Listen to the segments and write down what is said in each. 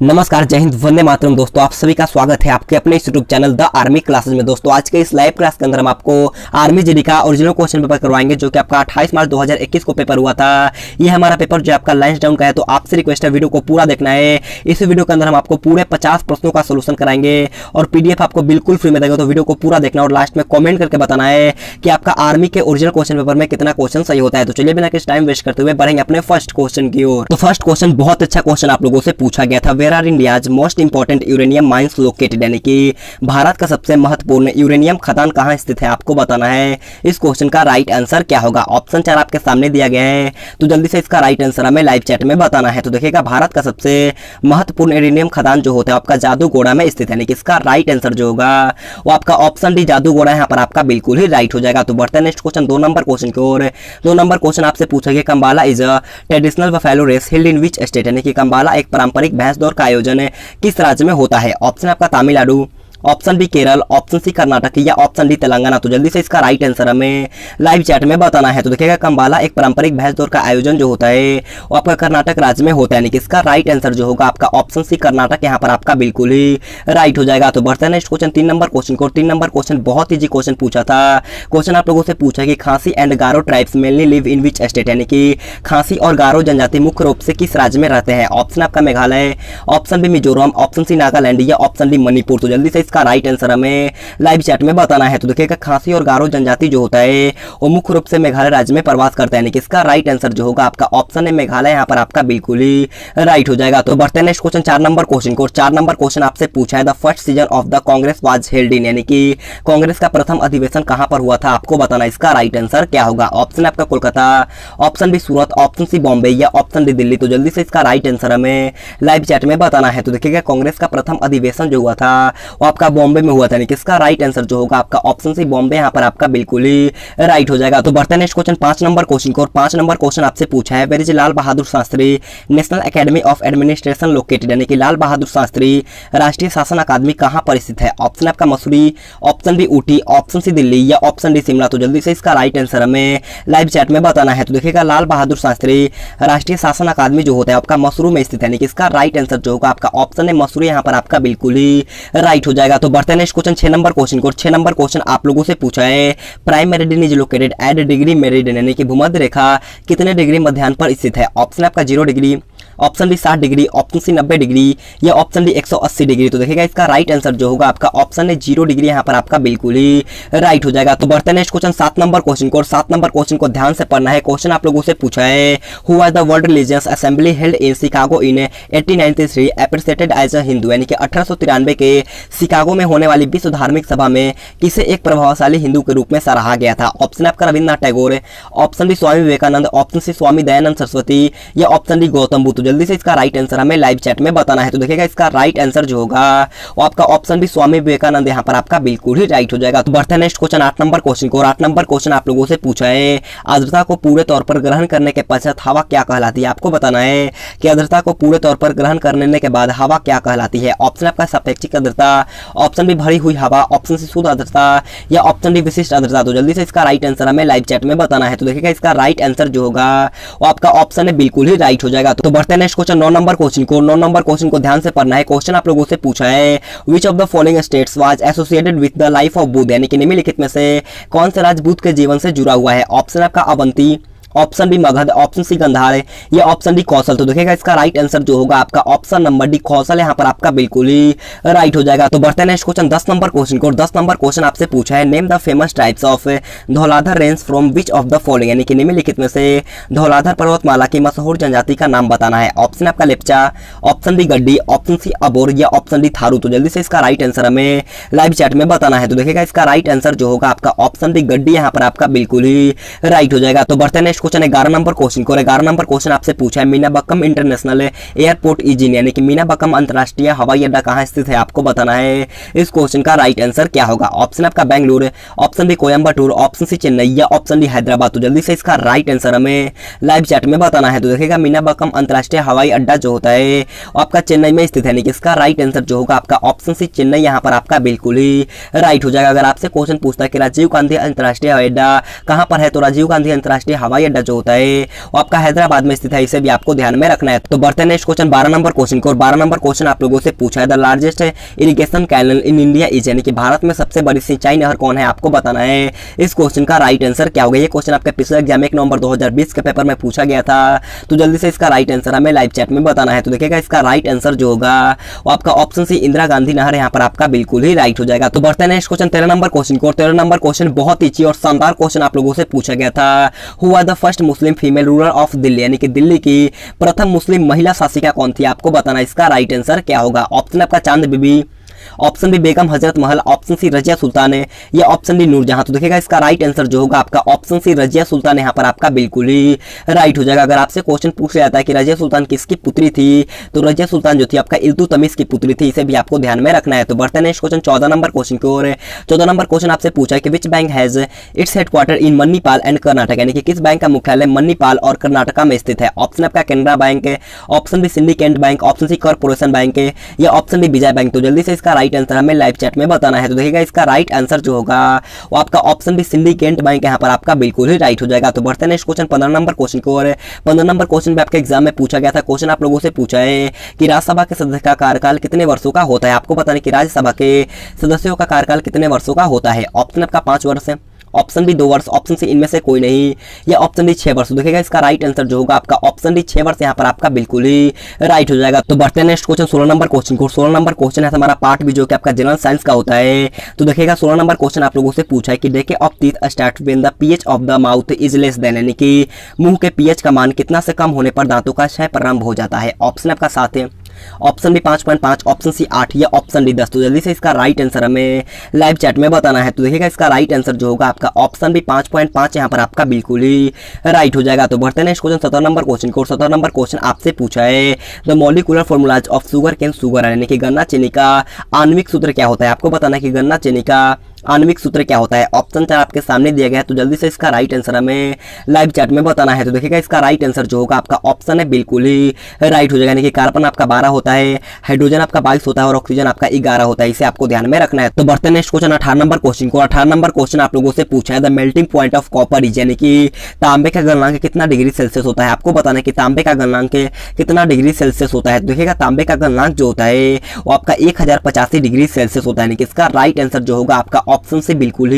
नमस्कार, जय हिंद, वंदे मातरम। दोस्तों आप सभी का स्वागत है आपके अपने इस YouTube channel the army classes में। दोस्तों आज के इस लाइव क्लास के अंदर हम आपको आर्मी जीडी का ओरिजिनल क्वेश्चन पेपर करवाएंगे, जो कि आपका 28 मार्च 2021 को पेपर हुआ था। ये हमारा पेपर जो आपका लाइन्स डाउन का है, तो आपसे रिक्वेस्ट है वीडियो को पूरा देखना है। इस वीडियो के अंदर हम आपको पूरे 50 प्रश्नों का सोल्यूशन कराएंगे और पीडीएफ आपको बिल्कुल फ्री में देंगे। तो वीडियो को पूरा देखना और लास्ट में कॉमेंट करके बताना है कि आपका आर्मी के ओरिजिनल क्वेश्चन पेपर में कितना क्वेश्चन सही होता है। तो चलिए बिना किसी टाइम वेस्ट करते हुए बढ़ेंगे अपने फर्स्ट क्वेश्चन की ओर। तो फर्स्ट क्वेश्चन बहुत अच्छा क्वेश्चन आप लोगों से पूछा गया था। Where are India's most important uranium mines located, यानी कि भारत का सबसे महत्वपूर्ण यूरेनियम खदान कहां स्थित है, आपको बताना है। इस क्वेश्चन का राइट आंसर क्या होगा। ऑप्शन 4 आपके सामने दिया गया है, तो जल्दी से इसका राइट आंसर हमें लाइव चैट में बताना है। तो देखिएगा, भारत का सबसे महत्वपूर्ण यूरेनियम खदान जो होता है आपका जादूगोड़ा में स्थित है, यानी कि इसका राइट आंसर जो होगा वो आपका ऑप्शन डी जादूगोड़ा यहाँ पर आपका बिल्कुल ही राइट हो जाएगा। तो बढ़ते हैं नेक्स्ट क्वेश्चन 2 नंबर क्वेश्चन की ओर। 2 नंबर क्वेश्चन आपसे पूछा गया, Kambala is a traditional buffalo race held in which state, यानी कि कंबाला एक पारंपरिक भैंस दौड़ का आयोजन किस राज्य में होता है। ऑप्शन आपका Tamil Nadu, option B Kerala, option C Karnataka या ऑप्शन डी तेलंगाना। तो जल्दी से इसका राइट आंसर हमें लाइव चैट में बताना है। तो देखिएगा, कंबाला एक पारंपरिक भैंस दौड़ का आयोजन जो होता है वो आपका कर्नाटक राज्य में होता है, यानी कि इसका राइट आंसर जो होगा आपका ऑप्शन सी कर्नाटक यहाँ पर आपका बिल्कुल ही राइट हो जाएगा। तो बढ़ते हैं नेक्स्ट क्वेश्चन 3 नंबर क्वेश्चन को। 3 नंबर क्वेश्चन बहुत ईजी क्वेश्चन पूछा था। क्वेश्चन आप लोगों से पूछा कि खासी and Garo tribes mainly live in which state, यानी कि खासी और गारो जनजाति मुख्य रूप से किस राज्य में रहते हैं। ऑप्शन आपका Meghalaya, option B Mizoram, option C Nagaland या ऑप्शन डी मणिपुर। तो जल्दी से इसका राइट आंसर हमें लाइव चैट में बताना है। तो देखिएगा, खासी और गारो जनजाति जो होता है वो मुख्य रूप से मेघालय राज्य में प्रवास करता है, यानी कि इसका राइट आंसर जो होगा आपका ऑप्शन है मेघालय यहाँ पर आपका बिल्कुल ही राइट हो जाएगा। तो बढ़ते हैं नेक्स्ट क्वेश्चन 4 नंबर क्वेश्चन को। 4 नंबर क्वेश्चन आपसे पूछा है, the first season of the Congress was held in, यानी कि कांग्रेस का प्रथम अधिवेशन कहां पर हुआ था, आपको बताना है। इसका राइट आंसर क्या होगा। ऑप्शन आपका कोलकाता, ऑप्शन बी सूरत, ऑप्शन सी बॉम्बे या ऑप्शन डी दिल्ली। तो जल्दी से इसका राइट आंसर हमें लाइव चैट में बताना है। तो देखिएगा, कांग्रेस का प्रथम अधिवेशन जो हुआ था वो आपका बॉम्बे में हुआ था, यानी कि इसका राइट आंसर जो होगा आपका ऑप्शन सी बॉम्बे यहाँ पर आपका बिल्कुल ही राइट हो जाएगा। तो बढ़ते हैं नेक्स्ट क्वेश्चन 5 नंबर क्वेश्चन को। और 5 नंबर क्वेश्चन आपसे पूछा है, where is Lal Bahadur Shastri national academy of administration located, यानी कि लाल बहादुर शास्त्री राष्ट्रीय शासन अकादमी कहां पर स्थित है। ऑप्शन आपका Mussoorie, option B Ooty, option C Delhi या ऑप्शन डी शिमला। तो जल्दी से इसका राइट आंसर हमें लाइव चैट में बताना है। तो देखिएगा, लाल बहादुर शास्त्री राष्ट्रीय शासन अकादमी जो होता है आपका मसूरी में स्थित है, यानी कि इसका राइट आंसर जो होगा आपका ऑप्शन है मसूरी यहाँ पर आपका बिल्कुल ही राइट हो जाएगा। तो बढ़ते हैं नेक्स्ट क्वेश्चन 6 नंबर क्वेश्चन को। 6 नंबर क्वेश्चन आप लोगों से पूछा है, prime meridian is located at degree meridian, यानी कि भूमध्य रेखा कितने डिग्री मध्याह्न पर स्थित है। ऑप्शन आपका 0 degree, option D 60 degree, option C 90 degree या ऑप्शन डी 180 डिग्री। तो देखिएगा, इसका राइट आंसर जो होगा आपका ऑप्शन है 0 डिग्री यहाँ पर आपका बिल्कुल ही राइट हो जाएगा। तो बढ़ते हैं नेक्स्ट क्वेश्चन 7 नंबर क्वेश्चन को। और 7 नंबर क्वेश्चन को ध्यान से पढ़ना है। क्वेश्चन आप लोगों से पूछा है, who was the world religious assembly held in Chicago in 1893 appreciated as a Hindu, यानी कि 1893 के शिकागो में होने वाली विश्व धार्मिक सभा में किसे एक प्रभावशाली हिंदू के रूप में सराहा गया था। ऑप्शन आपका Rabindranath Tagore, option D Swami Vivekananda, option C Swami Dayanand Saraswati या ऑप्शन डी गौतम बुद्ध। तो जल्दी से इसका राइट आंसर हमें लाइव चैट में बताना है। तो देखिएगा, इसका राइट आंसर जो होगा वो आपका ऑप्शन डी स्वामी विवेकानंद यहाँ पर आपका बिल्कुल ही राइट हो जाएगा। तो बढ़ते हैं नेक्स्ट क्वेश्चन 8 नंबर क्वेश्चन को। और 8 नंबर क्वेश्चन आप लोगों से पूछा है, आर्द्रता को पूरे तौर पर ग्रहण करने के पश्चात हवा क्या कहलाती है। आपको बताना है कि आर्द्रता को पूरे तौर पर ग्रहण करने के बाद हवा क्या कहलाती है। ऑप्शन आपका सापेक्षिक आर्द्रता, ऑप्शन बी भरी हुई हवा, ऑप्शन सी शुद्ध आर्द्रता या ऑप्शन डी विशिष्ट आर्द्रता। तो जल्दी से इसका राइट आंसर हमें लाइव चैट में बताना है। तो देखिएगा, इसका राइट आंसर जो होगा वो आपका ऑप्शन है बिल्कुल ही राइट हो जाएगा। तो बढ़ते हैं नेक्स्ट क्वेश्चन 9 नंबर क्वेश्चन को। 9 नंबर क्वेश्चन को ध्यान से पढ़ना है। क्वेश्चन आप लोगों से पूछा है, which of the following states was associated with the life of Buddha, यानी कि निम्नलिखित में से कौन सा राज्य बुद्ध के जीवन से जुड़ा हुआ है। ऑप्शन आपका Avanti, option D Magadh, option C Gandhara या ऑप्शन डी कौशल। तो देखिएगा, इसका राइट आंसर जो होगा आपका ऑप्शन नंबर डी कौशल यहाँ पर आपका बिल्कुल ही राइट हो जाएगा। तो बढ़ते हैं नेक्स्ट क्वेश्चन 10 नंबर क्वेश्चन को। 10 नंबर क्वेश्चन आपसे पूछा है, name the famous types of Dhauladhar range from which of the following, यानी कि निम्नलिखित में से धौलाधर पर्वतमाला की मशहूर जनजाति का नाम बताना है। ऑप्शन आपका लेप्चा, ऑप्शन डी गड्डी, ऑप्शन सी अबोर या ऑप्शन डी थारू। तो जल्दी से इसका राइट आंसर हमें लाइव चैट में बताना है। तो देखिएगा, इसका राइट आंसर जो होगा आपका ऑप्शन डी गड्डी यहाँ पर आपका बिल्कुल ही राइट हो जाएगा। तो बढ़ते हैं नेक्स्ट क्वेश्चन 11 नंबर क्वेश्चन को। 11 नंबर क्वेश्चन आपसे पूछा है, Meenambakkam international airport is in, यानी कि मीनाबक्कम अंतरराष्ट्रीय हवाई अड्डा कहां स्थित है। आपको बताना है इस क्वेश्चन का राइट आंसर क्या होगा। ऑप्शन आपका Bengaluru, option B Coimbatore, option C Chennai या ऑप्शन डी हैदराबाद। तो जल्दी से इसका राइट आंसर हमें लाइव चैट में बताना है। तो देखिएगा, मीनाबक्कम अंतरराष्ट्रीय हवाई अड्डा जो होता है आपका चेन्नई में स्थित है, यानी कि इसका राइट आंसर जो होगा आपका ऑप्शन सी चेन्नई यहाँ पर आपका बिल्कुल ही राइट हो जाएगा। अगर आपसे क्वेश्चन पूछता है कि राजीव गांधी अंतरराष्ट्रीय हवाई अड्डा कहां पर है, तो राजीव गांधी अंतरराष्ट्रीय हवाई अड्डा अड्डा जो होता है वो आपका हैदराबाद में स्थित है, इसे भी आपको ध्यान में रखना है। तो बढ़ते हैं नेक्स्ट क्वेश्चन 12 नंबर क्वेश्चन को। और 12 नंबर क्वेश्चन आप लोगों से पूछा है the largest irrigation canal in India is, यानी कि भारत में सबसे बड़ी सिंचाई नहर कौन है, आपको बताना है। इस क्वेश्चन का राइट आंसर क्या होगा। ये क्वेश्चन आपके पिछले एग्जाम 1 नवंबर 2020 के पेपर में पूछा गया था, तो जल्दी से इसका राइट आंसर हमें लाइव चैट में बताना है। तो देखिएगा इसका राइट आंसर जो होगा वो आपका ऑप्शन सी इंदिरा गांधी नहर यहाँ पर आपका बिल्कुल ही राइट हो जाएगा। तो बढ़ते हैं नेक्स्ट क्वेश्चन 13 नंबर क्वेश्चन को। 13 नंबर क्वेश्चन बहुत ही अच्छी और शानदार क्वेश्चन आप लोगों से पूछा गया था। Who was the first Muslim female ruler of Delhi, यानी कि दिल्ली की प्रथम मुस्लिम महिला शासिका कौन थी, आपको बताना इसका राइट आंसर क्या होगा। ऑप्शन आपका चांद बीबी, option B Begum Hazrat Mahal, option C Razia Sultan है, या ऑप्शन डी नूरजहां। तो देखिएगा इसका राइट आंसर जो होगा आपका ऑप्शन सी रजिया सुल्तान यहाँ पर आपका बिल्कुल ही राइट हो जाएगा। अगर आपसे क्वेश्चन पूछ जाता है कि रजिया सुल्तान किसकी पुत्री थी, तो रजिया सुल्तान जो थी आपका इल्तुतमिश की पुत्री थी, इसे भी आपको ध्यान में रखना है। तो बढ़ते हैं नेक्स्ट क्वेश्चन 14 नंबर क्वेश्चन की ओर। 14 नंबर क्वेश्चन आपसे पूछा है कि which bank has its headquarter in Manipal and Karnataka, यानी कि किस बैंक का मुख्यालय मणिपाल और कर्नाटका में स्थित है। ऑप्शन आपका कैनरा बैंक है, option B syndicate bank, option C corporation bank है, या ऑप्शन डी विजय बैंक। तो जल्दी से इसका राइट आंसर हमें लाइव चैट में बताना है। तो देखिएगा इसका राइट आंसर जो होगा वो आपका ऑप्शन बी सिंडिकेट बैंक यहाँ पर आपका बिल्कुल ही राइट हो जाएगा। तो बढ़ते हैं नेक्स्ट क्वेश्चन 15 नंबर क्वेश्चन को। और 15 नंबर क्वेश्चन भी आपके एग्जाम में पूछा गया था। क्वेश्चन आप लोगों से पूछा है कि राज्यसभा के सदस्य का कार्यकाल कितने वर्षों का होता है, आपको बताना कि राज्यसभा के सदस्यों का कार्यकाल कितने वर्षों का होता है। ऑप्शन आपका 5 वर्ष है, ऑप्शन बी 2 वर्ष, ऑप्शन सी इनमें से कोई नहीं, या ऑप्शन डी 6 वर्ष। देखिएगा इसका राइट आंसर जो होगा आपका ऑप्शन डी 6 वर्ष यहाँ पर आपका बिल्कुल ही राइट हो जाएगा। तो बढ़ते हैं नेक्स्ट क्वेश्चन 16 नंबर क्वेश्चन को। 16 नंबर क्वेश्चन है हमारा पार्ट भी जो कि आपका जनरल साइंस का होता है। तो देखिएगा 16 नंबर क्वेश्चन आप लोगों से पूछा है कि decay of teeth start when the pH of the mouth is less than, यानी कि मुंह के पीएच का मान कितना से कम होने पर दांतों का क्षय प्रारंभ हो जाता है। ऑप्शन आपका 7 है, ऑप्शन बी 5.5, ऑप्शन सी 8, या ऑप्शन डी 10। तो जल्दी से इसका राइट आंसर हमें लाइव चैट में बताना है। तो देखिएगा इसका राइट आंसर जो होगा आपका ऑप्शन बी 5.5 यहाँ पर आपका बिल्कुल ही राइट हो जाएगा। तो बढ़ते हैं नेक्स्ट क्वेश्चन 17 नंबर क्वेश्चन को। 17 नंबर क्वेश्चन आपसे पूछा है the molecular formulas of sugar cane sugar, यानी कि गन्ना चीनी का आणविक सूत्र क्या होता है, आपको बताना है कि गन्ना चीनी का आणविक सूत्र क्या होता है। ऑप्शन 4 आपके सामने दिया गया है, तो जल्दी से इसका राइट आंसर हमें लाइव चैट में बताना है। तो देखिएगा इसका राइट आंसर जो होगा आपका ऑप्शन है बिल्कुल ही राइट हो जाएगा, यानी कि कार्बन आपका 12 होता है, हाइड्रोजन आपका 22 होता है और ऑक्सीजन आपका 11 होता है, इसे आपको ध्यान में रखना है। तो बढ़ते हैं नेक्स्ट क्वेश्चन 18 नंबर क्वेश्चन को। 18 नंबर क्वेश्चन आप लोगों से पूछा है the melting point of copper is, यानी कि तांबे का गलनांक कितना डिग्री सेल्सियस होता है, आपको बताना है कि तांबे का गलनांक कितना डिग्री सेल्सियस होता है। तो देखिएगा तांबे का गलनांक जो होता है वो आपका 1085 डिग्री सेल्सियस होता है, यानी कि इसका राइट आंसर जो होगा आपका ऑप्शन से बिल्कुल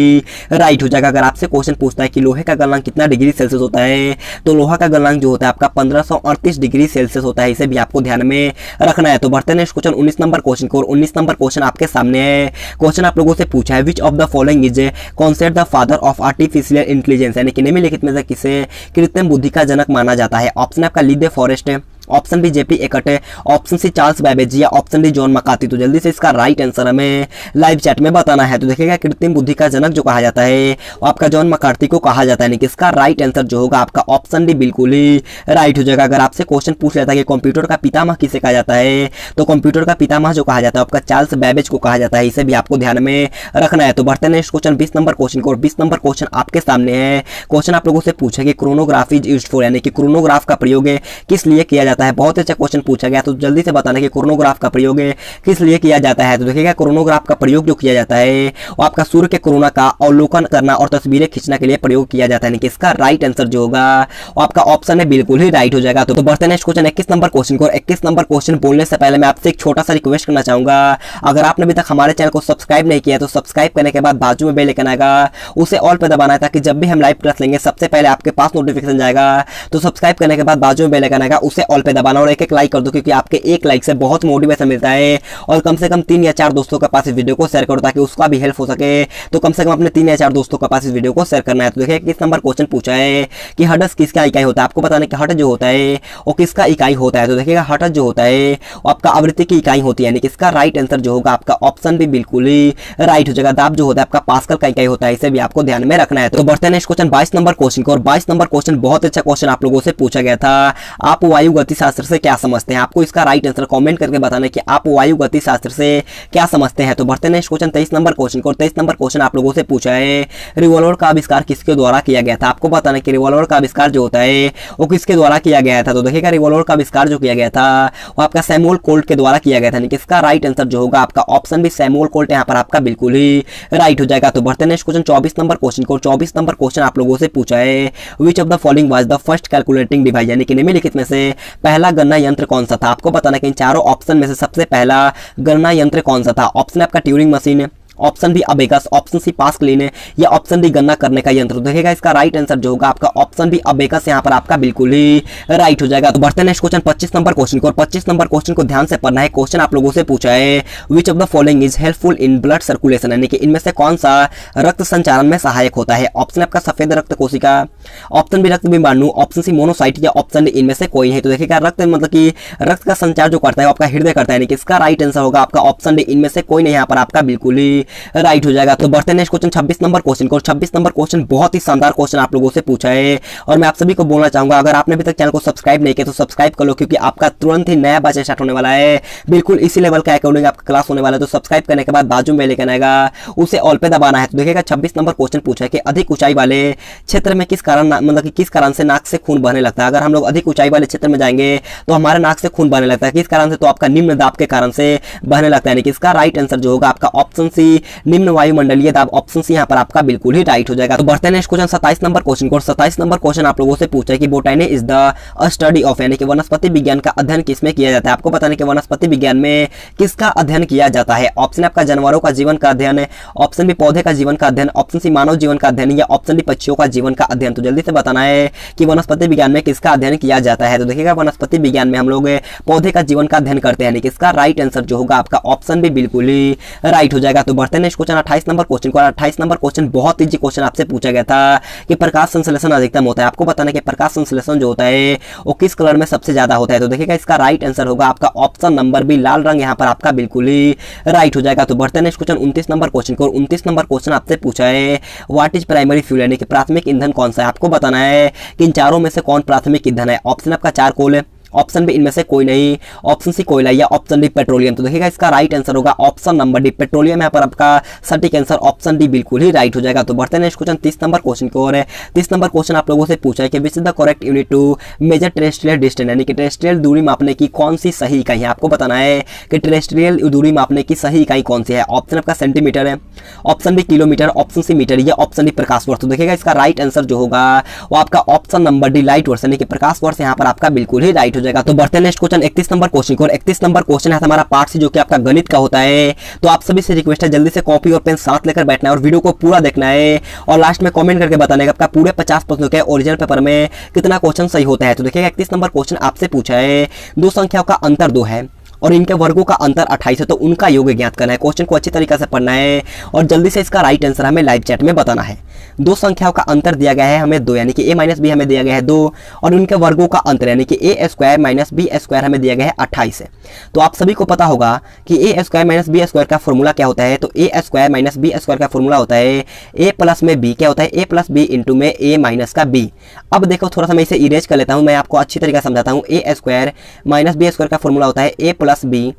राइट हो जाएगा। अगर आपसे क्वेश्चन पूछता है कि लोहे का गलनांक कितना डिग्री सेल्सियस होता है, तो लोहा का गलनांक जो होता है आपका 1538 डिग्री सेल्सियस होता है, इसे भी आपको ध्यान में रखना है। तो बढ़ते हैं नेक्स्ट क्वेश्चन 19 नंबर क्वेश्चन को। 19 नंबर क्वेश्चन आपके सामने है। क्वेश्चन आप लोगों से पूछा है which of the following is concept the father of artificial intelligence, यानी कि निम्नलिखित में से किसे कृत्रिम बुद्धि का जनक माना जाता है। ऑप्शन आपका ली दे फॉरेस्ट है, ऑप्शन बी जेपी एकट है, ऑप्शन सी चार्ल्स बैबेज, या ऑप्शन डी जॉन मकाती। तो जल्दी से इसका राइट आंसर हमें लाइव चैट में बताना है। तो देखिएगा कृत्रिम बुद्धि का जनक जो कहा जाता है वो आपका जॉन मकार्ती को कहा जाता है, यानी कि इसका राइट आंसर जो होगा आपका ऑप्शन डी बिल्कुल ही राइट हो जाएगा। अगर आपसे क्वेश्चन पूछ लेता है कि कंप्यूटर का पितामह किसे कहा जाता है, तो कंप्यूटर का पितामह जो कहा जाता है आपका चार्ल्स बैबेज को कहा जाता है, इसे भी आपको ध्यान में रखना है। तो बढ़ते हैं नेक्स्ट क्वेश्चन 20 नंबर क्वेश्चन को। 20 नंबर क्वेश्चन आपके सामने है। क्वेश्चन आप लोगों से पूछा कि क्रोनोग्राफ इज यूज्ड फॉर, यानी कि क्रोनोग्राफ का प्रयोग किस लिए किया जाता है। बहुत अच्छा क्वेश्चन पूछा गया, तो जल्दी से बताना कि क्रोनोग्राफ का प्रयोग किस लिए किया जाता है। तो देखिएगा क्रोनोग्राफ का प्रयोग जो किया जाता है वो आपका सूर्य के कोरोना का अवलोकन करना और तस्वीरें खींचने के लिए प्रयोग किया जाता है, यानी कि इसका राइट आंसर जो होगा वो आपका ऑप्शन है बिल्कुल ही राइट हो जाएगा। तो बढ़ते हैं नेक्स्ट क्वेश्चन 21 नंबर क्वेश्चन को। 21 नंबर क्वेश्चन बोलने से पहले मैं आपसे एक छोटा सा रिक्वेस्ट करना चाहूंगा, अगर आपने अभी तक हमारे चैनल को सब्सक्राइब नहीं किया तो सब्सक्राइब करने के बाद बाजू में बेल आइकन आएगा, उसे ऑल पे दबाना है, ताकि जब भी हम लाइव क्लास लेंगे सबसे पहले आपके पास नोटिफिकेशन जाएगा। तो सब्सक्राइब करने के बाद बाजू में बेल आइकन आएगा, उसे ऑल पे दबाना और एक लाइक कर दो, क्योंकि आपके एक लाइक से बहुत मोटिवेशन मिलता है। और कम से कम 3 या 4 दोस्तों के पास इस वीडियो को शेयर करो ताकि उसका भी हेल्प हो सके। तो कम से कम अपने 3 या 4 दोस्तों के पास इस वीडियो को शेयर करना है। तो देखिए किस नंबर क्वेश्चन पूछा है कि हटस किसका इकाई होता है, आपको बताना कि हट जो होता है वो किसका इकाई होता है। तो देखिएगा हट जो होता है वो आपका आवृत्ति की इकाई होती है, यानी कि इसका राइट आंसर जो होगा आपका ऑप्शन भी बिल्कुल ही राइट हो जाएगा। दाब जो होता है आपका पास्कल का इकाई होता है, इसे भी आपको ध्यान में रखना है। तो बढ़ते हैं नेक्स्ट क्वेश्चन 22 नंबर क्वेश्चन को। और 22 नंबर क्वेश्चन बहुत अच्छा क्वेश्चन आप लोगों से पूछा गया था। आप वायु गति शास्त्र से क्या समझते हैं। आपको इसका राइट आंसर कमेंट करके बताना है कि आप वायु गति शास्त्र से क्या समझते हैं। तो बढ़ते हैं नेक्स्ट क्वेश्चन 23 नंबर क्वेश्चन को। 23 नंबर क्वेश्चन आप लोगों से पूछा है रिवॉल्वर का आविष्कार किसके द्वारा किया गया था। आपको बताना है कि रिवॉल्वर का आविष्कार जो होता है वो किसके द्वारा किया गया था। तो देखिएगा रिवॉल्वर का आविष्कार जो किया गया था वो आपका सैमुअल कोल्ट के द्वारा किया गया था। इसका राइट आंसर जो होगा आपका ऑप्शन बी सैमुअल कोल्ट यहाँ पर आपका बिल्कुल ही राइट हो जाएगा। तो बढ़ते हैं नेक्स्ट क्वेश्चन 24 नंबर क्वेश्चन को। 24 नंबर क्वेश्चन आप लोगों से पूछा है which of the following was the first calculating device, यानी कि निम्नलिखित में से पहला गणना यंत्र कौन सा था। आपको बताना कि इन चारों ऑप्शन में से सबसे पहला गणना यंत्र कौन सा था। ऑप्शन आपका Turing machine, option B abacus, option C Pascaline है या ऑप्शन डी गणना करने का यंत्र। देखिएगा इसका राइट आंसर जो होगा आपका ऑप्शन बी अबेकस यहाँ पर आपका बिल्कुल ही राइट हो जाएगा। तो बढ़ते हैं नेक्स्ट क्वेश्चन 25 नंबर क्वेश्चन को। और 25 नंबर क्वेश्चन को ध्यान से पढ़ना है। क्वेश्चन आप लोगों से पूछा है which of the following is helpful in blood circulation, यानी कि इनमें से कौन सा रक्त संचारण में सहायक होता है। ऑप्शन आपका सफेद रक्त कोशिका, ऑप्शन बी रक्त बिंबाणु, ऑप्शन सी मोनोसाइट या ऑप्शन डी इनमें से कोई है। तो देखिएगा रक्त मतलब कि रक्त का संचार जो करता है आपका हृदय करता है, यानी कि इसका राइट आंसर होगा आपका ऑप्शन डी इनमें से कोई नहीं यहाँ पर आपका बिल्कुल ही राइट हो जाएगा। तो बढ़ते हैं नेक्स्ट क्वेश्चन 26 नंबर क्वेश्चन को। 26 नंबर क्वेश्चन बहुत ही शानदार क्वेश्चन आप लोगों से पूछा है और मैं आप सभी को बोलना चाहूंगा अगर आपने अभी तक चैनल को सब्सक्राइब नहीं किया तो सब्सक्राइब कर लो, क्योंकि आपका तुरंत ही नया बैच स्टार्ट होने वाला है। बिल्कुल इसी लेवल का अकॉर्डिंग आपका क्लास होने वाला है। तो सब्सक्राइब करने के बाद बाजू में लेकर आएगा उसे ऑल पे दबाना है। तो देखिएगा 26 नंबर क्वेश्चन पूछा है कि अधिक ऊंचाई वाले क्षेत्र में किस कारण मतलब कि किस कारण से नाक से खून बहने लगता है। अगर हम लोग अधिक ऊंचाई वाले क्षेत्र में जाएंगे तो हमारे नाक से खून बहने लगता है, किस कारण से, तो आपका निम्न दाब के कारण से बहने लगता है। यानी कि इसका राइट आंसर जो होगा आपका ऑप्शन सी निम्न वायुमंडलीय दाब, ऑप्शन सी यहाँ पर आपका बिल्कुल ही राइट हो जाएगा। तो बढ़ते हैं नेक्स्ट क्वेश्चन 27 नंबर क्वेश्चन को। 27 नंबर क्वेश्चन आप लोगों से पूछा है कि botany is the study of, यानी कि वनस्पति विज्ञान का अध्ययन किसमें किया जाता है। आपको बताने कि वनस्पति विज्ञान में किसका अध्ययन किया जाता है। ऑप्शन आपका जानवरों का जीवन का अध्ययन, ऑप्शन बी पौधे का जीवन का अध्ययन, ऑप्शन सी मानव जीवन का अध्ययन या ऑप्शन डी पक्षियों का जीवन का अध्ययन। तो जल्दी से बताना है कि वनस्पति विज्ञान में किसका अध्ययन किया जाता है। तो देखिएगा वनस्पति विज्ञान में हम लोग पौधे का जीवन का अध्ययन करते हैं, यानी कि इसका राइट आंसर जो होगा आपका ऑप्शन बी बिल्कुल ही राइट हो जाएगा। तो बढ़ते हैं नेक्स्ट क्वेश्चन 28 नंबर क्वेश्चन को। 28 नंबर क्वेश्चन बहुत इजी क्वेश्चन आपसे पूछा गया था कि प्रकाश संश्लेषण अधिकतम होता है। आपको बताना कि प्रकाश संश्लेषण जो होता है वो किस कलर में सबसे ज्यादा होता है। तो देखिएगा इसका राइट आंसर होगा आपका ऑप्शन नंबर बी लाल रंग, यहाँ पर आपका बिल्कुल ही राइट हो जाएगा। तो बढ़ते हैं नेक्स्ट क्वेश्चन 29 नंबर क्वेश्चन को। 29 नंबर क्वेश्चन आपसे पूछा है व्हाट इज प्राइमरी फ्यूल, यानी कि प्राथमिक ईंधन कौन सा है। आपको बताना है कि इन चारों में से कौन प्राथमिक ईंधन है। ऑप्शन आपका चारकोल है, ऑप्शन बी इनमें से कोई नहीं, ऑप्शन सी कोयला या ऑप्शन डी पेट्रोलियम। तो देखिएगा इसका राइट आंसर होगा ऑप्शन नंबर डी पेट्रोलियम, यहाँ पर आपका सटीक आंसर ऑप्शन डी बिल्कुल ही राइट हो जाएगा। तो बढ़ते हैं नेक्स्ट क्वेश्चन 30 नंबर क्वेश्चन को। और 30 नंबर क्वेश्चन आप लोगों से पूछा है कि which is the correct unit to measure terrestrial distance, यानी कि टेरेस्ट्रियल दूरी मापने की कौन सी सही इकाई है। आपको बताना है कि टेरेस्ट्रियल दूरी मापने की सही इकाई कौन सी है। ऑप्शन आपका सेंटीमीटर है, option B kilometre, option C metre या ऑप्शन डी प्रकाश वर्ष। तो देखिएगा इसका राइट आंसर जो होगा वो आपका ऑप्शन नंबर डी लाइट वर्ष, यानी कि प्रकाश वर्ष यहाँ पर आपका बिल्कुल ही राइट हो जाएगा। तो बढ़ते हैं क्वेश्चन 31 नंबर क्वेश्चन को। 31 नंबर क्वेश्चन है हमारा पार्ट सी जो कि आपका गणित का होता है। तो आप सभी से रिक्वेस्ट है जल्दी से कॉपी और पेन साथ लेकर बैठना है और वीडियो को पूरा देखना है और लास्ट में कमेंट करके बताना है कि आपका पूरे 50 प्रश्नों के ओरिजिनल पेपर में कितना क्वेश्चन सही होता है। तो देखिएगा 31 नंबर क्वेश्चन आपसे पूछा है दो संख्याओं का अंतर 2 है और इनके वर्गों का अंतर 28 है, तो उनका योग ज्ञात करना है। क्वेश्चन को अच्छी तरीके से पढ़ना है और जल्दी से इसका राइट आंसर हमें लाइव चैट में बताना है। दो संख्याओं का अंतर दिया गया है हमें 2, यानी कि a माइनस बी हमें दिया गया है 2 और उनके वर्गों का अंतर यानी कि a square minus B square हमें दिया गया है 28 है। तो आप सभी को पता होगा कि a square minus B square का फॉर्मूला क्या होता है। तो a square minus B square का फॉर्मूला होता है a प्लस में b, क्या होता है a प्लस बी इंटू में a माइनस का b। अब देखो थोड़ा सा मैं इसे इरेज कर लेता हूँ, मैं आपको अच्छी तरीके से समझाता हूँ। a square minus B square का फॉर्मूला होता है a plus B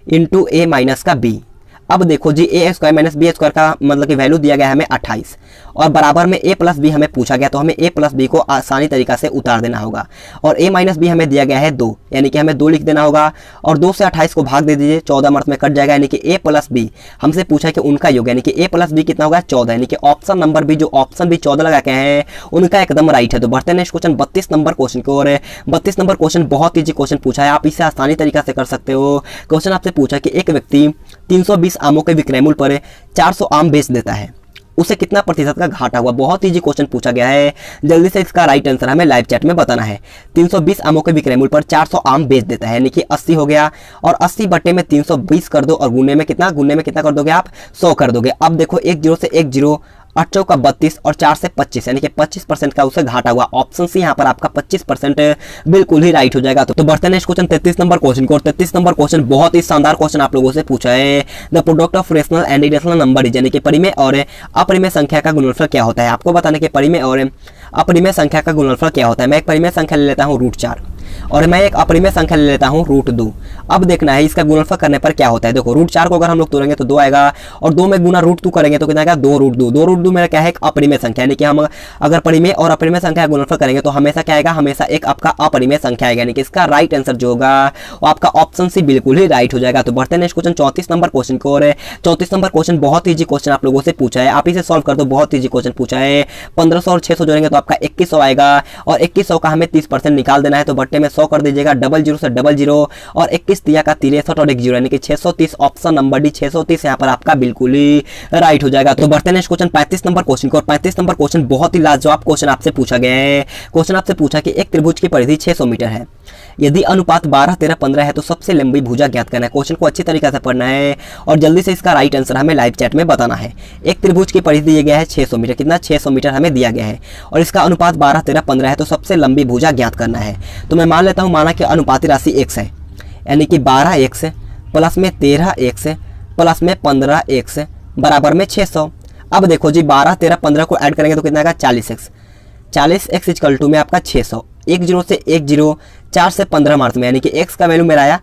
into a minus का b। अब देखो जी a square minus B square का मतलब कि वैल्यू दिया गया है हमें 28 और बराबर में a प्लस बी हमें पूछा गया, तो हमें a प्लस बी को आसानी तरीका से उतार देना होगा और a माइनस बी हमें दिया गया है 2, यानी कि हमें 2 लिख देना होगा और 2 से 28 को भाग दे दीजिए, 14 मर्थ में कट जाएगा, यानी कि a प्लस बी हमसे पूछा है कि उनका योग, यानी कि a प्लस बी कितना होगा 14, यानी कि ऑप्शन नंबर बी जो ऑप्शन बी 14 लगा के हैं उनका एकदम राइट है। तो बढ़ते हैं नेक्स्ट क्वेश्चन 32 नंबर क्वेश्चन को। और 32 नंबर क्वेश्चन बहुत ईजी क्वेश्चन पूछा है, आप इसे आसानी तरीका से कर सकते हो। क्वेश्चन आपसे पूछा कि एक व्यक्ति 320 आमों के विक्रय मूल्य पर 400 आम बेच देता है, उसे कितना प्रतिशत का घाटा हुआ। बहुत इजी क्वेश्चन पूछा गया है, जल्दी से इसका राइट आंसर हमें लाइव चैट में बताना है। 320 आमों के विक्रय मूल्य पर 400 आम बेच देता है, यानी कि 80 हो गया और 80 बटे में 320 कर दो और गुने में कितना कर दोगे आप 100 कर दोगे। अब देखो 1 0 से 1 0 8 चौका 32 और 4 से 25, यानी कि 25% का उसे घाटा हुआ। ऑप्शन सी यहाँ पर आपका 25% बिल्कुल ही राइट हो जाएगा। तो बढ़ते हैं नेक्स्ट क्वेश्चन 33 नंबर क्वेश्चन को। 33 नंबर क्वेश्चन बहुत ही शानदार क्वेश्चन आप लोगों से पूछा है। The product of rational and irrational number यानी कि परिमेय और अपरिमेय संख्या का गुणनफल क्या होता है। आपको बताने के परिमेय और अपरिमेय संख्या का गुणनफल क्या होता है। मैं एक परिमेय संख्या ले लेता हूँ √4, और मैं एक अपरिमेय संख्या ले लेता हूँ √2। अब देखना है इसका गुणनफल करने पर क्या होता है। देखो √4 को अगर हम लोग तोड़ेंगे तो 2 आएगा, और 2 में गुना √2 करेंगे तो कितना आएगा 2√2। 2√2 मेरा क्या है, एक अपरिमेय संख्या, यानी कि हम अगर परिमेय और अपरिमेय संख्या का गुणनफल करेंगे तो हमेशा क्या आएगा, हमेशा एक आपका अपरिमेय संख्या आएगा, यानी कि इसका राइट आंसर जो होगा वो आपका ऑप्शन सी बिल्कुल ही राइट हो जाएगा। तो बढ़ते हैं नेक्स्ट क्वेश्चन 34 नंबर क्वेश्चन को। और 34 नंबर क्वेश्चन बहुत ईजी क्वेश्चन आप लोगों से पूछा है, आप इसे सॉल्व कर दो, बहुत ईजी क्वेश्चन पूछा है। 1500 और 600 जोड़ेंगे तो आपका 2100 आएगा, और 2100 का हमें 30% निकाल देना है, तो बट्टे में 100 कर दीजिएगा, 00 से 00, और 21 दिया का 63 और 1 जीरो, यानी कि 630, ऑप्शन नंबर डी 630 यहाँ पर आपका बिल्कुल ही राइट हो जाएगा। तो बढ़ते हैं नेक्स्ट क्वेश्चन 35 नंबर क्वेश्चन को। 35 नंबर क्वेश्चन बहुत ही लाजवाब क्वेश्चन आपसे पूछा गया है। क्वेश्चन आपसे पूछा कि एक त्रिभुज की परिधि 600 मीटर है, यदि अनुपात 12, 13, 15 है तो सबसे लंबी भुजा ज्ञात करना है। क्वेश्चन को अच्छी तरीके से पढ़ना है और जल्दी से इसका राइट आंसर हमें लाइव चैट में बताना है। एक त्रिभुज की परिधि दिया गया है 600 मीटर, कितना 600 मीटर हमें दिया गया है, और इसका अनुपात 12, 13, 15 है, तो सबसे लंबी भुजा ज्ञात करना है। तो मैं मान लेता हूँ, माना कि अनुपाती राशि x है, यानी कि 12 x प्लस में 13 x प्लस में 15 x बराबर में 600। अब देखो जी 12, 13, 15 को ऐड करेंगे तो कितना आएगा 40x। 40x इक्वल टू में आपका 600, 1 0 से 1 0, 4 से 15 मार्च में, यानी कि x का वैल्यू मेरा आया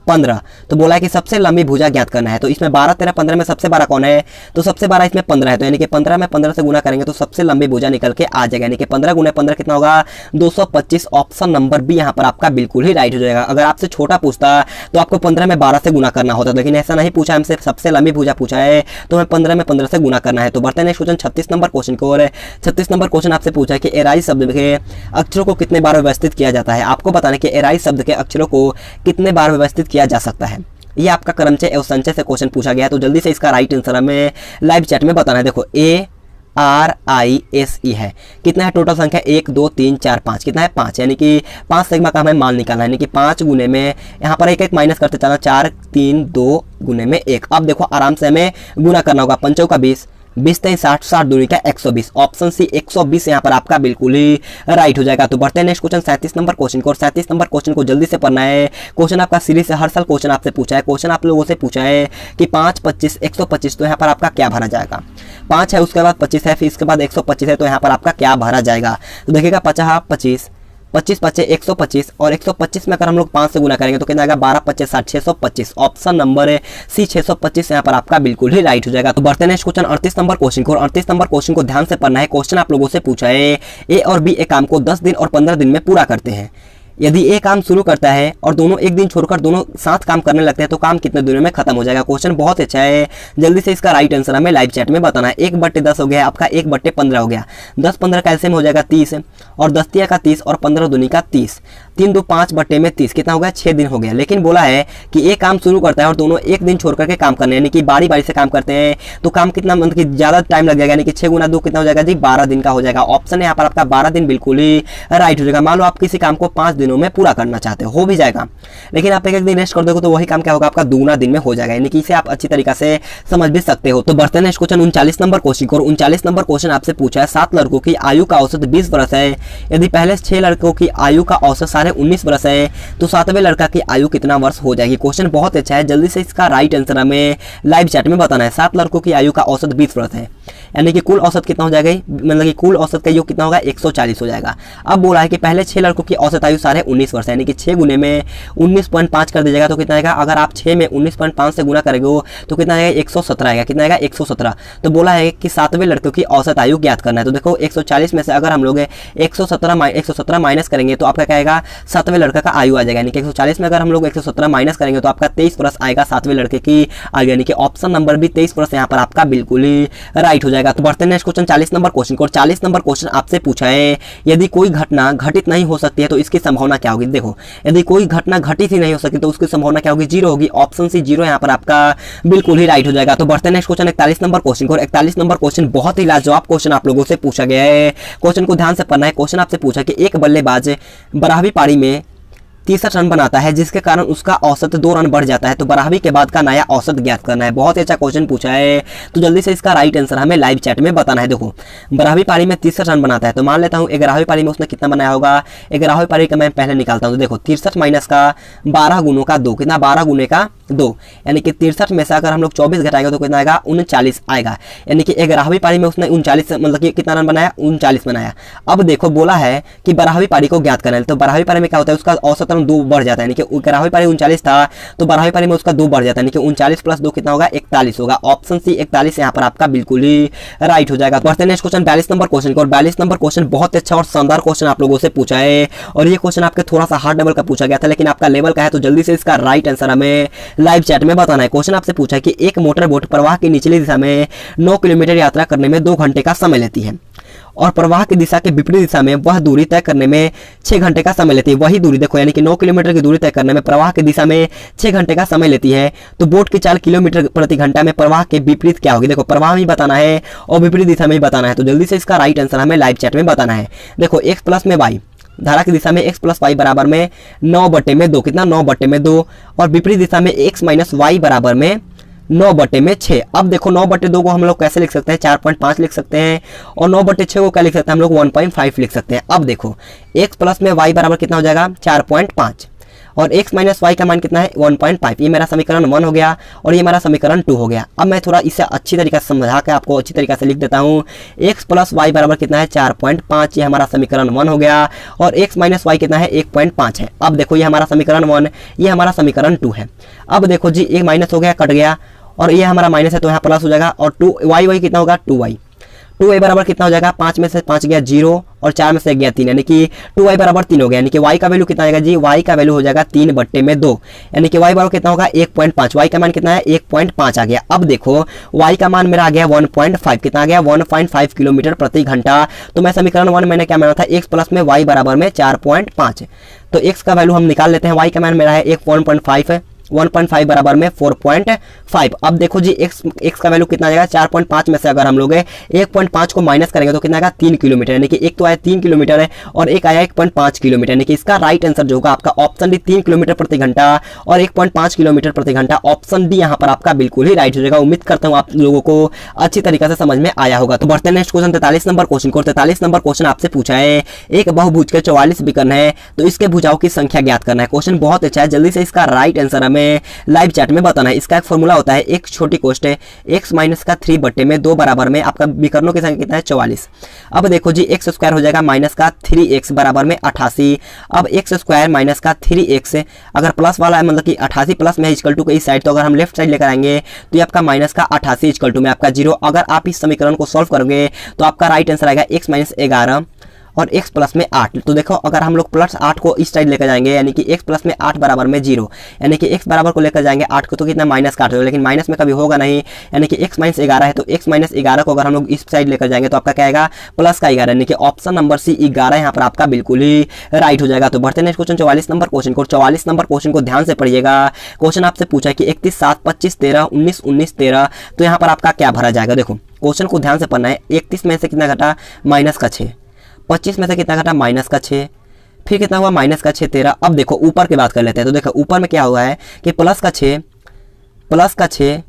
15। तो बोला है कि सबसे लंबी भुजा ज्ञात करना है। तो इसमें 12, 13, 15 में सबसे बड़ा कौन है, तो सबसे बड़ा इसमें 15 है, तो यानी कि 15 में 15 से गुना करेंगे तो सबसे लंबी भुजा निकल के आ जाएगा, यानी कि 15 गुने 15 कितना होगा 225। ऑप्शन नंबर बी यहाँ पर आपका बिल्कुल ही राइट हो जाएगा। अगर आपसे छोटा पूछता तो आपको 15 में 12 से गुना करना होता, लेकिन ऐसा नहीं पूछा, हमसे सबसे लंबी भुजा पूछा है, तो हमें 15 में 15 से गुना करना है। तो बढ़ते हैं नेक्स्ट क्वेश्चन 36 नंबर क्वेश्चन को। और 36 नंबर क्वेश्चन आपसे पूछा है कि एराई शब्द के अक्षरों को कितने बार व्यवस्थित किया जाता है। आपको बताना है कि एराई शब्द के अक्षरों को कितने बार व्यवस्थित किया जा सकता है। ये आपका क्रमचय एवं संचय से क्वेश्चन पूछा गया है, तो जल्दी से इसका राइट आंसर हमें लाइव चैट में बताना है। देखो ARISE है, कितना है टोटल संख्या 1 2 3 4 5, कितना है 5, यानी कि 5 सिग्मा का हमें मान निकालना है, यानी कि 5 गुने में यहाँ पर एक एक माइनस करते चलना, 4 3 2 गुने में 1। अब देखो आराम से हमें गुना करना होगा, 5 का 20, 20 3 60, 60 दूनी का 120, ऑप्शन सी 120 यहाँ पर आपका बिल्कुल ही राइट हो जाएगा। तो बढ़ते हैं नेक्स्ट क्वेश्चन 37 नंबर क्वेश्चन को। और 37 नंबर क्वेश्चन को जल्दी से पढ़ना है। क्वेश्चन आपका सीरीज से हर साल क्वेश्चन आपसे पूछा है। क्वेश्चन आप लोगों से पूछा है कि 5 25 125, तो यहाँ पर आपका क्या भरा जाएगा। 5 है, उसके बाद 25 है, फिर इसके बाद 125 है, तो यहाँ पर आपका क्या भरा जाएगा। तो देखिएगा 50 25 25 25 125, और 125 में अगर हम लोग 5 से गुना करेंगे तो कितना आएगा 12 25 60 625, ऑप्शन नंबर है सी 625 यहाँ पर आपका बिल्कुल ही राइट हो जाएगा। तो बढ़ते हैं नेक्स्ट क्वेश्चन 38 नंबर क्वेश्चन को। और 38 नंबर क्वेश्चन को ध्यान से पढ़ना है। क्वेश्चन आप लोगों से पूछा है ए और बी एक काम को 10 दिन और 15 दिन में पूरा करते हैं। यदि एक काम शुरू करता है और दोनों एक दिन छोड़कर दोनों साथ काम करने लगते हैं तो काम कितने दिनों में खत्म हो जाएगा। क्वेश्चन बहुत अच्छा है, जल्दी से इसका राइट आंसर हमें लाइव चैट में बताना है। 1/10 हो गया आपका, 1/15 हो गया, 10 15 कैल्सियम हो जाएगा 30, और 10 तिया का 30 और 15 दूनी का 30, 3 2 5 बट्टे में 30, कितना हो गया 6 दिन हो गया। लेकिन बोला है कि एक काम शुरू करता है और दोनों एक दिन छोड़ करके काम करने, यानी कि बारी बारी से काम करते हैं, तो काम कितना मतलब कि ज़्यादा टाइम लग जाएगा, यानी कि 6 गुना 2 कितना हो जाएगा जी 12 दिन का हो जाएगा। ऑप्शन यहाँ पर आपका 12 दिन बिल्कुल ही राइट हो जाएगा। मान लो आप किसी काम को 5 दिनों में पूरा करना चाहते हो भी जाएगा, लेकिन आप एक दिन रेस्ट कर दोगे तो वही काम क्या होगा आपका दुगुना दिन में हो जाएगा, यानी कि इसे आप अच्छी तरीके से समझ भी सकते हो। तो बढ़ते हैं क्वेश्चन 39 नंबर क्वेश्चन को। 39 नंबर क्वेश्चन आपसे पूछा है 7 लड़कों की आयु का औसत 20 वर्ष है। यदि पहले 6 लड़कों की आयु का औसत 19.5 वर्ष है तो 7वें लड़का की आयु कितना वर्ष हो जाएगी। क्वेश्चन बहुत अच्छा है, जल्दी से इसका राइट आंसर हमें लाइव चैट में बताना है। 7 लड़कों की आयु का औसत 20 वर्ष है, यानी कि कुल औसत कितना हो जाएगा, मतलब कि कुल औसत का योग कितना होगा 140 हो जाएगा। अब बोला है कि पहले 6 लड़कों की औसत आयु 19.5 वर्ष है, यानी कि 6 गुने में 19.5 कर दीजिएगा तो कितना आएगा, अगर आप 6 में 19.5 से गुना करेंगे तो कितना आएगा 117 आएगा, कितना आएगा 117। तो बोला है कि 7वें लड़कों की औसत आयु ज्ञात करना है। तो देखो 140 में से अगर हम लोग 117 माइनस करेंगे तो आपका क्या आएगा 7वें लड़का का आयु आ जाएगा, यानी कि 140 में अगर हम लोग 117 माइनस करेंगे तो आपका 23 वर्ष आएगा 7वें लड़के की आयु, यानी कि ऑप्शन नंबर भी 23 वर्ष यहाँ पर आपका बिल्कुल ही राइट हो जाएगा। तो बढ़ते हैं नेक्स्ट क्वेश्चन 40 नंबर क्वेश्चन को। 40 नंबर क्वेश्चन आपसे पूछा है यदि कोई घटना घटित नहीं हो सकती है तो इसकी संभावना क्या होगी। देखो यदि कोई घटना घटित ही नहीं हो सकती तो उसकी संभावना क्या होगी, 0 होगी। ऑप्शन सी 0 यहाँ पर आपका बिल्कुल ही राइट हो जाएगा। तो बढ़ते हैं नेक्स्ट क्वेश्चन 41 नंबर क्वेश्चन को। 41 नंबर क्वेश्चन बहुत ही लाजवाब क्वेश्चन आप लोगों से पूछा गया है। क्वेश्चन को ध्यान से पढ़ना है। क्वेश्चन आपसे पूछा कि एक बल्लेबाज 12वीं पारी में 63 रन बनाता है जिसके कारण उसका औसत 2 रन बढ़ जाता है, तो 12वीं के बाद का नया औसत ज्ञात करना है। बहुत ही अच्छा क्वेश्चन पूछा है, तो जल्दी से इसका राइट आंसर हमें लाइव चैट में बताना है। देखो 12वीं पारी में 63 रन बनाता है, तो मान लेता हूँ 11वीं पारी में उसने कितना बनाया होगा। 11वीं पारी का मैं पहले निकालता हूँ, तो देखो 63 माइनस का 12 गुनों का 2, कितना 12 गुने का 2, यानी कि 63 में से अगर हम लोग 24 घटाएंगे तो कितना आएगा 39 आएगा। यानी कि 11वीं पारी में उसने 39 मतलब कि कितना रन बनाया 39 बनाया। अब देखो बोला है कि 12वीं पारी को ज्ञात करना है, तो 12वीं पारी में क्या होता है उसका औसत रन 2 बढ़ जाता है, यानी कि 11वीं पारी 39 था तो 12वीं पारी में उसका 2 बढ़ जाता है, यानी कि 39 + 2 कितना होगा 41 होगा। ऑप्शन सी 41 यहाँ पर आपका बिल्कुल ही राइट हो जाएगा। बढ़ते हैं नेक्स्ट क्वेश्चन 42 नंबर क्वेश्चन को। और 42 नंबर क्वेश्चन बहुत अच्छा और शानदार क्वेश्चन आप लोगों से पूछा है, और ये क्वेश्चन आपके थोड़ा सा हार्ड लेवल का पूछा गया था, लेकिन आपका लेवल का है तो जल्दी से इसका राइट आंसर हमें लाइव चैट में बताना है। क्वेश्चन आपसे पूछा है कि एक मोटर बोट प्रवाह की निचली दिशा में 9 किलोमीटर यात्रा करने में 2 घंटे का समय लेती है, और प्रवाह की दिशा के विपरीत दिशा में वह दूरी तय करने में 6 घंटे का समय लेती है। वही दूरी देखो, यानी कि 9 किलोमीटर की दूरी तय करने में प्रवाह की दिशा में 6 घंटे का समय लेती है, तो बोट की चाल किलोमीटर प्रति घंटा में प्रवाह के विपरीत क्या होगी। देखो प्रवाह में बताना है और विपरीत दिशा में बताना है, तो जल्दी से इसका राइट आंसर हमें लाइव चैट में बताना है। देखो x प्लस में y, धारा की दिशा में x प्लस वाई बराबर में 9/2, कितना 9/2, और विपरीत दिशा में x माइनस वाई बराबर में 9/6। अब देखो 9/2 को हम लोग कैसे लिख सकते हैं 4.5 लिख सकते हैं, और 9/6 को क्या लिख सकते हैं हम लोग 1.5 लिख सकते हैं। अब देखो x प्लस में y बराबर कितना हो जाएगा 4.5, और x माइनस वाई का मान कितना है 1.5। ये मेरा समीकरण 1 हो गया और ये मेरा समीकरण 2 हो गया। अब मैं थोड़ा इसे अच्छी तरीके से समझा के आपको अच्छी तरीके से लिख देता हूँ। x प्लस वाई बराबर कितना है 4.5, ये हमारा समीकरण 1 हो गया, और x माइनस वाई कितना है 1.5 है। अब देखो ये हमारा समीकरण 1, ये हमारा समीकरण 2 है। अब देखो जी एक माइनस हो गया कट गया, और ये हमारा माइनस है तो यहाँ प्लस हो जाएगा, और 2y कितना होगा 2y, 2y बराबर कितना हो जाएगा 5 में से 5 गया 0, और 4 में से 1 गया 3, यानी कि 2y बराबर 3 हो गया। यानी कि y का वैल्यू कितना आएगा जी, y का वैल्यू हो जाएगा 3/2, यानी कि y बराबर कितना होगा 1.5। y का मान कितना है 1.5 आ गया। अब देखो y का मान मेरा आ गया 1.5, कितना आ गया 1.5 किलोमीटर प्रति घंटा। तो मैं समीकरण 1 मैंने क्या माना था x प्लस में y बराबर में 4.5, तो x का वैल्यू हम निकाल लेते हैं। y का मान मेरा है 1.5 बराबर में 4.5। अब देखो जी x का वैल्यू कितना आ जाएगा 4.5 में से अगर हम लोग 1.5 को माइनस करेंगे तो कितना आएगा 3 किलोमीटर, यानी कि एक तो आया 3 किलोमीटर है और एक आया 1.5 किलोमीटर, यानी कि इसका राइट आंसर जो होगा आपका ऑप्शन डी 3 किलोमीटर प्रति घंटा और 1.5 किलोमीटर प्रति घंटा। ऑप्शन डी यहाँ पर आपका बिल्कुल ही राइट हो जाएगा। उम्मीद करता हूँ आप लोगों को अच्छी तरीके से समझ में आया होगा। तो बढ़ते हैं नेक्स्ट क्वेश्चन 43 नंबर क्वेश्चन को। 43 नंबर क्वेश्चन आपसे पूछा है एक बहुभुज के 44 विकर्ण है, तो इसके भुजाओं की संख्या ज्ञात करना है। क्वेश्चन बहुत अच्छा है, जल्दी से इसका राइट आंसर हमें लाइव चैट में बताना है। इसका एक फॉर्मूला होता है, एक छोटी कोष्ट है x माइनस का 3/2 बराबर में आपका विकर्णों की संख्या कितना है 44। अब देखो जी x स्क्वायर हो जाएगा माइनस का 3x बराबर में 88। अब x स्क्वायर माइनस का 3x अगर प्लस वाला है मतलब कि 88 प्लस में इक्वल टू के इस साइड, तो अगर हम लेफ्ट साइड लेकर आएंगे तो ये आपका माइनस का 88 इक्वल टू में आपका 0। अगर आप इस समीकरण को सॉल्व करोगे तो आपका राइट आंसर आएगा x माइनस 11 और x प्लस में 8। तो देखो अगर हम लोग प्लस 8 को इस साइड लेकर जाएंगे यानी कि x प्लस में 8 बराबर में 0, यानी कि x बराबर को लेकर जाएंगे 8 को तो कितना माइनस का 8 होगा, लेकिन माइनस में कभी होगा नहीं, यानी कि x माइनस 11 है तो x माइनस 11 को अगर हम लोग इस साइड लेकर जाएंगे तो आपका क्या आएगा प्लस का 11, यानी कि ऑप्शन नंबर सी 11 यहाँ पर आपका बिल्कुल ही राइट हो जाएगा। तो बढ़ते नेक्स्ट क्वेश्चन 44 नंबर क्वेश्चन को। 44 नंबर क्वेश्चन को ध्यान से पढ़िएगा। क्वेश्चन आपसे पूछा है कि 31 7 25 13 19 19 13, तो यहाँ पर आपका क्या भरा जाएगा। देखो क्वेश्चन को ध्यान से पढ़ना है। 31 में से कितना घटा माइनस का 6, 25 में से कितना घटा माइनस का 6, फिर कितना हुआ माइनस का 6 13। अब देखो ऊपर की बात कर लेते हैं। तो देखो ऊपर में क्या हुआ है कि प्लस का 6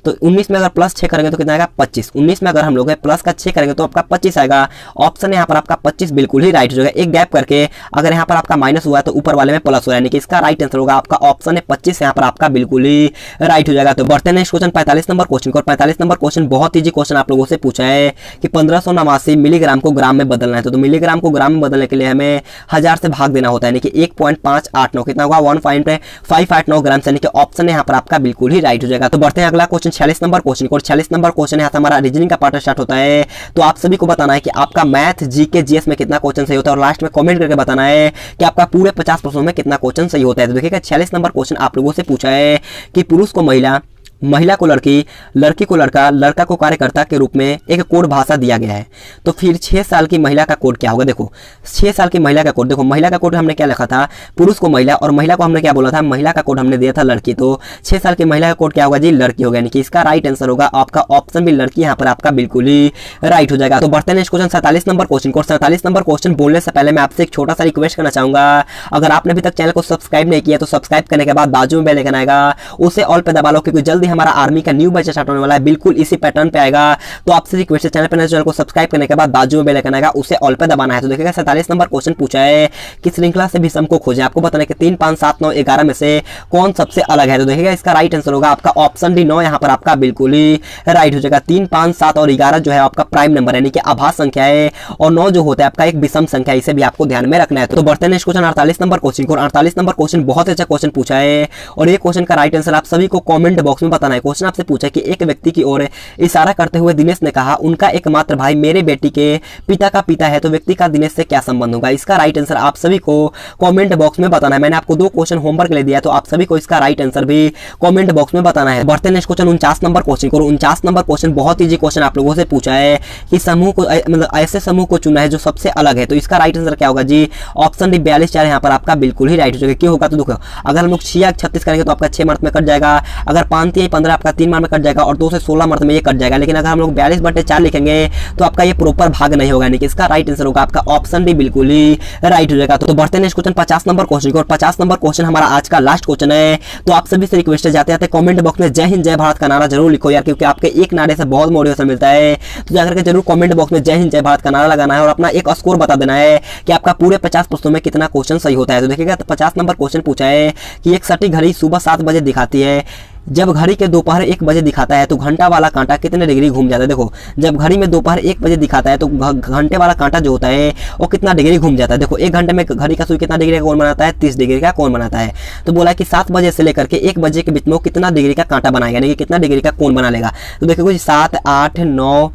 तो 19 में अगर प्लस 6 करेंगे तो कितना आएगा 25। 19 में अगर हम लोग प्लस का 6 करेंगे तो आपका 25 आएगा। ऑप्शन यहाँ पर आपका 25 बिल्कुल ही राइट हो जाएगा। एक गैप करके अगर यहाँ पर आपका माइनस हुआ है तो ऊपर वाले में प्लस हुआ है, यानी कि इसका राइट आंसर होगा आपका ऑप्शन है 25 यहाँ पर आपका बिल्कुल ही राइट हो जाएगा। तो बढ़ते हैं नेक्स्ट क्वेश्चन 45 नंबर क्वेश्चन को। 45 नंबर क्वेश्चन बहुत ईजी क्वेश्चन आप लोगों से पूछा है कि 1589 मिलीग्राम को ग्राम में बदलना है। तो मिलीग्राम को ग्राम में बदलने के लिए हमें 1000 से भाग देना होता है, यानी कि 1.589 कितना होगा 1.589 ग्राम, यानी कि ऑप्शन यहाँ पर आपका बिल्कुल ही राइट हो जाएगा। तो बढ़ते हैं अगला क्वेश्चन 46 नंबर क्वेश्चन को। 46 नंबर क्वेश्चन यहाँ से हमारा रीजनिंग का पार्ट स्टार्ट होता है। तो आप सभी को बताना है कि आपका मैथ जीके जीएस में कितना क्वेश्चन सही होता है, और लास्ट में कमेंट करके बताना है कि आपका पूरे 50 प्रश्नों में कितना क्वेश्चन सही होता है। तो देखिएगा 46 नंबर क्वेश्चन आप लोगों से पूछा है कि पुरुष को महिला, महिला को लड़की, लड़की को लड़का, लड़का को कार्यकर्ता के रूप में एक कोड भाषा दिया गया है। तो फिर 6 साल की महिला का कोड क्या होगा। देखो 6 साल की महिला का कोड, देखो महिला का कोड हमने क्या लिखा था पुरुष को महिला, और महिला को हमने क्या बोला था महिला का कोड हमने दिया था लड़की। तो 6 साल की महिला का कोड क्या होगा जी लड़की होगा, यानी कि इसका राइट आंसर होगा आपका ऑप्शन भी लड़की यहाँ पर आपका बिल्कुल ही राइट हो जाएगा। तो बढ़ते हैं नेक्स्ट क्वेश्चन 47 नंबर क्वेश्चन को। 47 नंबर क्वेश्चन बोलने से पहले मैं आपसे एक छोटा सा रिक्वेस्ट करना चाहूंगा, अगर आपने अभी तक चैनल को सब्सक्राइब नहीं किया तो सब्सक्राइब करने के बाद बाजू में बेल आइकन आएगा उसे ऑल पे दबा लो, क्योंकि जल्दी हमारा आर्मी का न्यू बैच स्टार्ट होने वाला है, बिल्कुल इसी पैटर्न पे आएगा। तो आपसे रिक्वेस्ट है, चैनल को सब्सक्राइब करने के बाद बाजू में बेल आइकन आएगा, उसे ऑल पे दबाना है। तो देखिएगा 47 नंबर क्वेश्चन पूछा है कि श्रृंखला से विषम को खोजें। आपको बताना है कि 3, 5, 7, 9, 11 में से कौन सबसे अलग है। तो देखिएगा इसका राइट आंसर होगा आपका ऑप्शन डी 9, यहाँ पर आपका बिल्कुल ही राइट हो जाएगा। 3, 5, 7 और 11 जो है आपका प्राइम नंबर यानी कि आभास संख्या है, और 9 जो होता है आपका एक विषम संख्या, इसे भी आपको ध्यान में रखना है। तो बढ़ते हैं नेक्स्ट क्वेश्चन 48 नंबर क्वेश्चन को। 48 नंबर क्वेश्चन बहुत अच्छा क्वेश्चन पूछा है, और ये क्वेश्चन का राइट आंसर आप सभी को कमेंट बॉक्स में बताना है। क्वेश्चन आपसे पूछा कि एक व्यक्ति की ओर इशारा करते हुए दिनेश ने कहा, उनका एकमात्र भाई मेरे बेटी के पिता का पिता है, तो व्यक्ति का दिनेश से क्या संबंध होगा। इसका राइट आंसर आप सभी को कमेंट बॉक्स में बताना है। मैंने आपको 2 क्वेश्चन होमवर्क ले दिया, तो आप सभी को इसका राइट आंसर भी कमेंट बॉक्स में बताना है। बढ़ते हैं नेक्स्ट क्वेश्चन 49 नंबर क्वेश्चन को। 49 नंबर क्वेश्चन बहुत इजी क्वेश्चन आप लोगों से पूछा है कि समूह को मतलब ऐसे समूह को चुना है जो सबसे अलग है। तो इसका राइट आंसर क्या होगा जी, ऑप्शन डी 42, 4 यहाँ पर आपका बिल्कुल ही राइट हो जाएगा। क्यों होगा, तो देखो अगर हम लोग 6 या 36 करेंगे तो आपका 6 मार्क में कट जाएगा, अगर 5 या 15 आपका 3 मार्क में कट जाएगा, और 2 से 16 मार्क में ये कट जाएगा। लेकिन अगर हम लोग 42/4 लिखेंगे तो आपका ये प्रॉपर भाग नहीं होगा, यानी कि इसका राइट आंसर होगा आपका ऑप्शन डी बिल्कुल ही राइट हो जाएगा। तो बढ़ते हैं नेक्स्ट क्वेश्चन 50 नंबर क्वेश्चन को। और 50 नंबर क्वेश्चन हमारा आज का लास्ट क्वेश्चन है। तो आप सभी से रिक्वेस्ट है, जाते जाते कमेंट बॉक्स में जय हिंद जय भारत का नारा जरूर लिखो यार, क्योंकि आपके एक नारे से बहुत मोटिवेशन मिलता है। तो जाकर के जरूर कमेंट बॉक्स में जय हिंद जय भारत का नारा लगाना है, और अपना एक स्कोर बता देना है कि आपका पूरे 50 प्रश्नों में कितना क्वेश्चन सही होता है। तो देखिएगा 50 नंबर क्वेश्चन पूछा है कि एक सटीक घड़ी सुबह 7 बजे दिखाती है, जब घड़ी के दोपहर 1 बजे दिखाता है तो घंटा वाला कांटा कितने डिग्री घूम जाता है। देखो जब घड़ी में दोपहर 1 बजे दिखाता है तो घंटे वाला कांटा जो होता है वो कितना डिग्री घूम जाता है। देखो 1 घंटे में घड़ी का सुई कितना डिग्री का कोण बनाता है, 30 डिग्री का कोण बनाता है। तो बोला कि 7 बजे से लेकर के 1 बजे के बीच में वो कितना डिग्री का कांटा बनाएगा, यानी कि कितना डिग्री का कोण बना लेगा। तो देखो कुछ 7, 8, 9,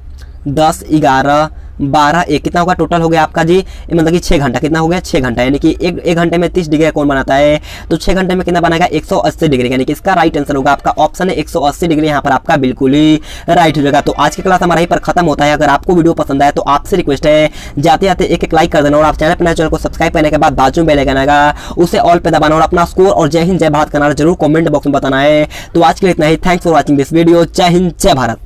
10, 11, 12, 1 कितना होगा टोटल हो गया आपका जी, मतलब कि 6 घंटा। कितना हो गया 6 घंटा, यानी कि एक घंटे में 30 डिग्री का कोण बनाता है, तो 6 घंटे में कितना बनाएगा 180 डिग्री, यानी कि इसका राइट आंसर होगा आपका ऑप्शन है 180 डिग्री, यहाँ पर आपका बिल्कुल ही राइट हो जाएगा। तो आज की क्लास हमारा यहीं पर खत्म होता है। अगर आपको वीडियो पसंद आया तो आपसे रिक्वेस्ट है, जाते जाते एक लाइक कर देना, और आप चैनल को सब्सक्राइब करने के बाद बाजू में बेल आइकन आएगा, उसे ऑल पे दबाना, और अपना स्कोर और जय हिंद जय भारत का नारा जरूर कमेंट बॉक्स में बताना है। तो आज के लिए इतना ही। Thanks for watching this video. जय हिंद जय भारत।